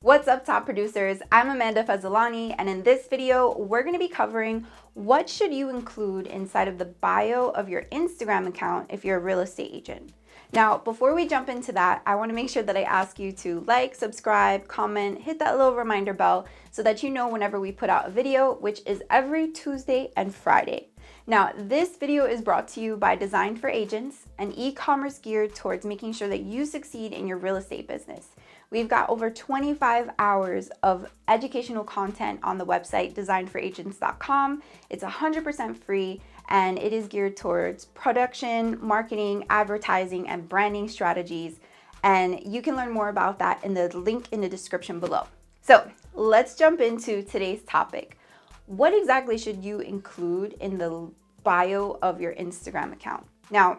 What's up, top producers? I'm Amanda Fazzolani, and in this video, we're going to be covering what should you include inside of the bio of your Instagram account if you're a real estate agent. Now, before we jump into that, I want to make sure that I ask you to like, subscribe, comment, hit that little reminder bell so that you know whenever we put out a video, which is every Tuesday and Friday. Now, this video is brought to you by Design for Agents, an e-commerce geared towards making sure that you succeed in your real estate business. We've got over 25 hours of educational content on the website designforagents.com. It's 100% free and it is geared towards production, marketing, advertising, and branding strategies. And you can learn more about that in the link in the description below. So let's jump into today's topic. What exactly should you include in the bio of your Instagram account? Now,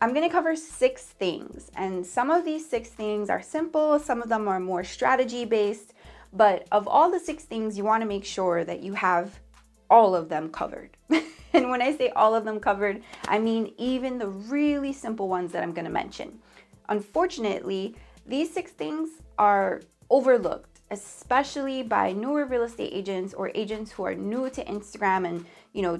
I'm going to cover 6 things, and some of these 6 things are simple, some of them are more strategy based, but of all the 6 things, you want to make sure that you have all of them covered. And when I say all of them covered, I mean even the really simple ones that I'm going to mention. Unfortunately, these 6 things are overlooked, especially by newer real estate agents or agents who are new to Instagram and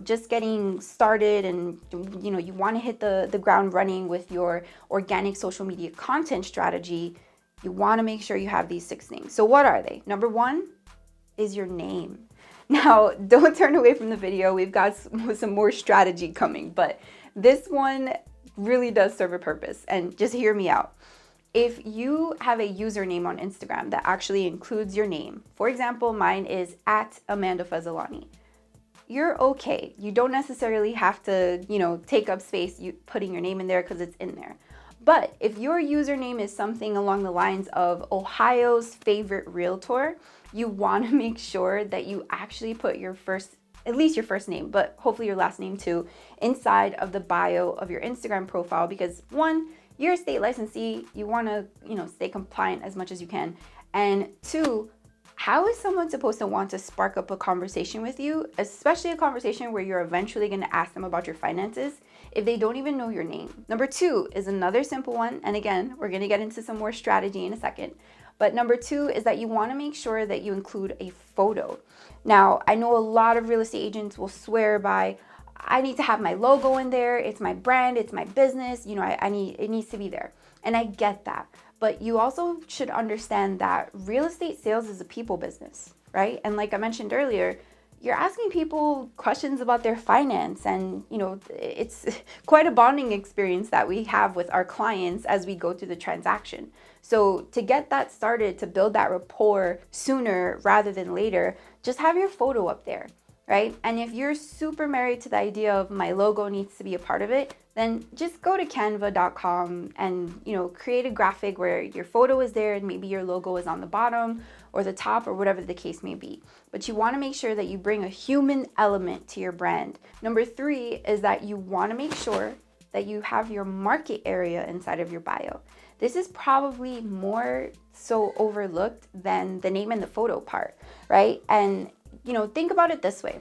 just getting started, and you want to hit the ground running with your organic social media content strategy. You want to make sure you have these 6 things. So what are they? Number 1 is your name. Now, don't turn away from the video. We've got some more strategy coming, but this one really does serve a purpose, and just hear me out. If you have a username on Instagram that actually includes your name, for example, mine is @AmandaFazzolani. You're okay. You don't necessarily have to, take up space putting your name in there because it's in there. But if your username is something along the lines of Ohio's favorite realtor, you want to make sure that you actually put at least your first name, but hopefully your last name too, inside of the bio of your Instagram profile, because 1, you're a state licensee, you want to, stay compliant as much as you can. And 2, how is someone supposed to want to spark up a conversation with you, especially a conversation where you're eventually going to ask them about your finances, if they don't even know your name? Number 2 is another simple one. And again, we're going to get into some more strategy in a second. But number 2 is that you want to make sure that you include a photo. Now, I know a lot of real estate agents will swear by, I need to have my logo in there. It's my brand. It's my business. It needs to be there. And I get that. But you also should understand that real estate sales is a people business, right? And like I mentioned earlier, you're asking people questions about their finance, and it's quite a bonding experience that we have with our clients as we go through the transaction. So to get that started, to build that rapport sooner rather than later, just have your photo up there, right? And if you're super married to the idea of my logo needs to be a part of it, then just go to canva.com and create a graphic where your photo is there and maybe your logo is on the bottom or the top or whatever the case may be. But you want to make sure that you bring a human element to your brand. Number 3 is that you want to make sure that you have your market area inside of your bio. This is probably more so overlooked than the name and the photo part, right? And think about it this way.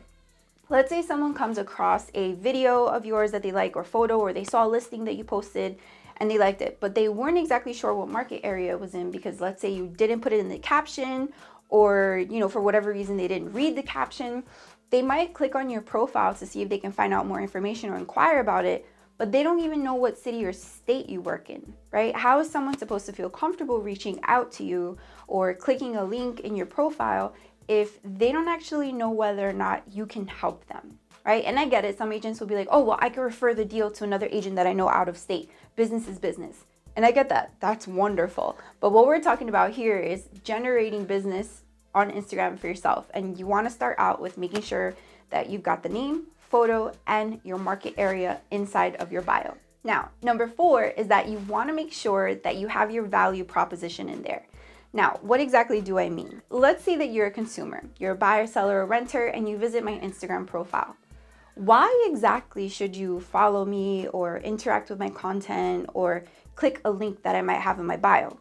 Let's say someone comes across a video of yours that they like, or photo, or they saw a listing that you posted and they liked it, but they weren't exactly sure what market area it was in because let's say you didn't put it in the caption, or for whatever reason they didn't read the caption. They might click on your profile to see if they can find out more information or inquire about it, but they don't even know what city or state you work in, right? How is someone supposed to feel comfortable reaching out to you or clicking a link in your profile if they don't actually know whether or not you can help them, right? And I get it. Some agents will be like, oh, well, I can refer the deal to another agent that I know out of state. Business is business. And I get that. That's wonderful. But what we're talking about here is generating business on Instagram for yourself. And you want to start out with making sure that you've got the name, photo, and your market area inside of your bio. Now, number 4 is that you want to make sure that you have your value proposition in there. Now, what exactly do I mean? Let's say that you're a consumer, you're a buyer, seller, or renter, and you visit my Instagram profile. Why exactly should you follow me or interact with my content or click a link that I might have in my bio?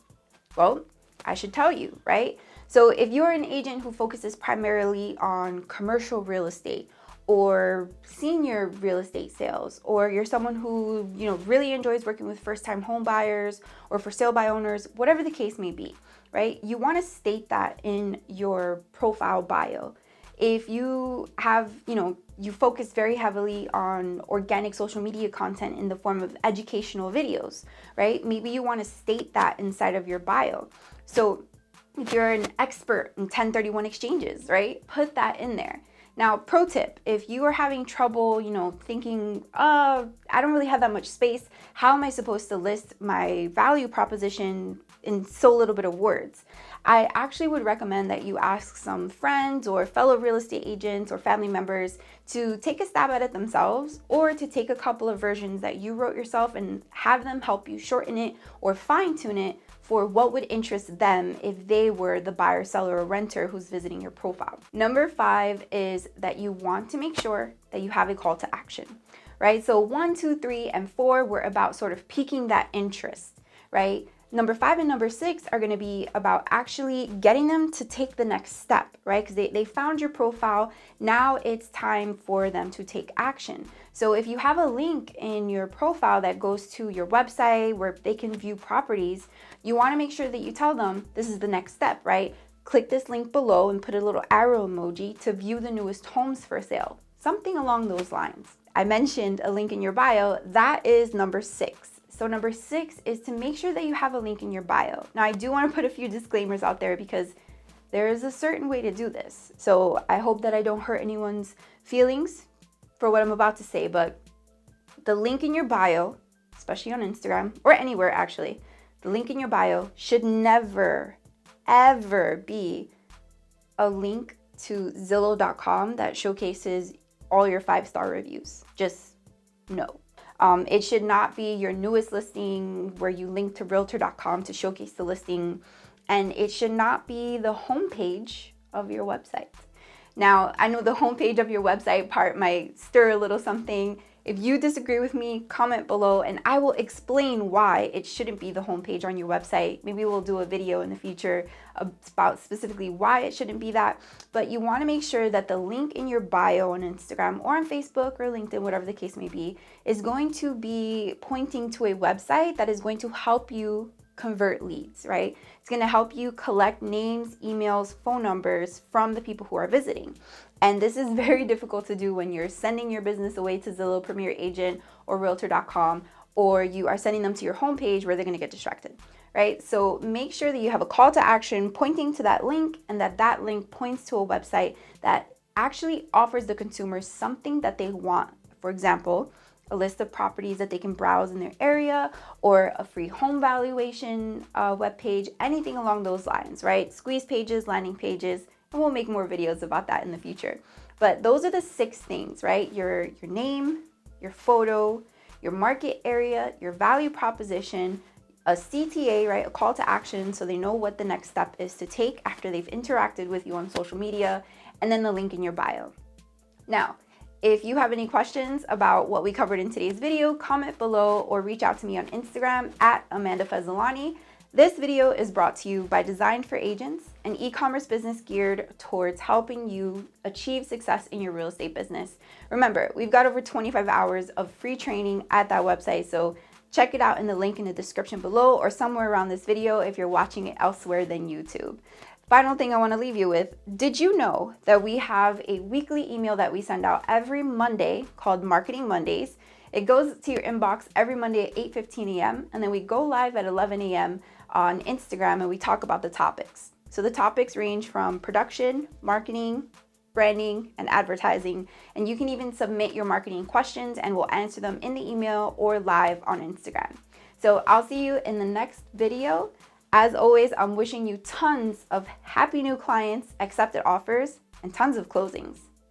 Well, I should tell you, right? So if you're an agent who focuses primarily on commercial real estate or senior real estate sales, or you're someone who, really enjoys working with first-time home buyers or for sale by owners, whatever the case may be, right? You want to state that in your profile bio. If you have, you focus very heavily on organic social media content in the form of educational videos, right? Maybe you want to state that inside of your bio. So if you're an expert in 1031 exchanges, right? Put that in there. Now, pro tip, if you are having trouble, thinking, I don't really have that much space, how am I supposed to list my value proposition in so little bit of words? I actually would recommend that you ask some friends or fellow real estate agents or family members to take a stab at it themselves, or to take a couple of versions that you wrote yourself and have them help you shorten it or fine tune it for what would interest them if they were the buyer, seller, or renter who's visiting your profile. Number 5 is that you want to make sure that you have a call to action, right? So 1, 2, 3, and 4 were about sort of piquing that interest, right? Number 5 and number 6 are going to be about actually getting them to take the next step, right? Because they found your profile. Now it's time for them to take action. So if you have a link in your profile that goes to your website where they can view properties, you want to make sure that you tell them this is the next step, right? Click this link below and put a little arrow emoji to view the newest homes for sale. Something along those lines. I mentioned a link in your bio. That is number 6. So number 6 is to make sure that you have a link in your bio. Now, I do want to put a few disclaimers out there because there is a certain way to do this. So I hope that I don't hurt anyone's feelings for what I'm about to say, but the link in your bio, especially on Instagram or anywhere actually, the link in your bio should never, ever be a link to Zillow.com that showcases all your 5-star reviews. Just no. It should not be your newest listing where you link to realtor.com to showcase the listing, and it should not be the homepage of your website. Now, I know the homepage of your website part might stir a little something. If you disagree with me, comment below and I will explain why it shouldn't be the homepage on your website. Maybe we'll do a video in the future about specifically why it shouldn't be that. But you want to make sure that the link in your bio on Instagram or on Facebook or LinkedIn, whatever the case may be, is going to be pointing to a website that is going to help you convert leads, right? It's going to help you collect names, emails, phone numbers from the people who are visiting. And this is very difficult to do when you're sending your business away to Zillow, Premier Agent, or Realtor.com, or you are sending them to your homepage where they're going to get distracted, right? So make sure that you have a call to action pointing to that link, and that link points to a website that actually offers the consumer something that they want. For example, a list of properties that they can browse in their area, or a free home valuation webpage, anything along those lines, right? Squeeze pages, landing pages, and we'll make more videos about that in the future. But those are the 6 things, right? Your name, your photo, your market area, your value proposition, a CTA, right? A call to action so they know what the next step is to take after they've interacted with you on social media, and then the link in your bio. Now, if you have any questions about what we covered in today's video, comment below or reach out to me on Instagram at Amanda Fazzolani. This video is brought to you by Design for Agents, an e-commerce business geared towards helping you achieve success in your real estate business. Remember, we've got over 25 hours of free training at that website, so check it out in the link in the description below or somewhere around this video if you're watching it elsewhere than YouTube. Final thing I want to leave you with, did you know that we have a weekly email that we send out every Monday called Marketing Mondays? It goes to your inbox every Monday at 8:15 a.m. and then we go live at 11 a.m. on Instagram and we talk about the topics. So the topics range from production, marketing, branding, and advertising. And you can even submit your marketing questions and we'll answer them in the email or live on Instagram. So I'll see you in the next video. As always, I'm wishing you tons of happy new clients, accepted offers, and tons of closings.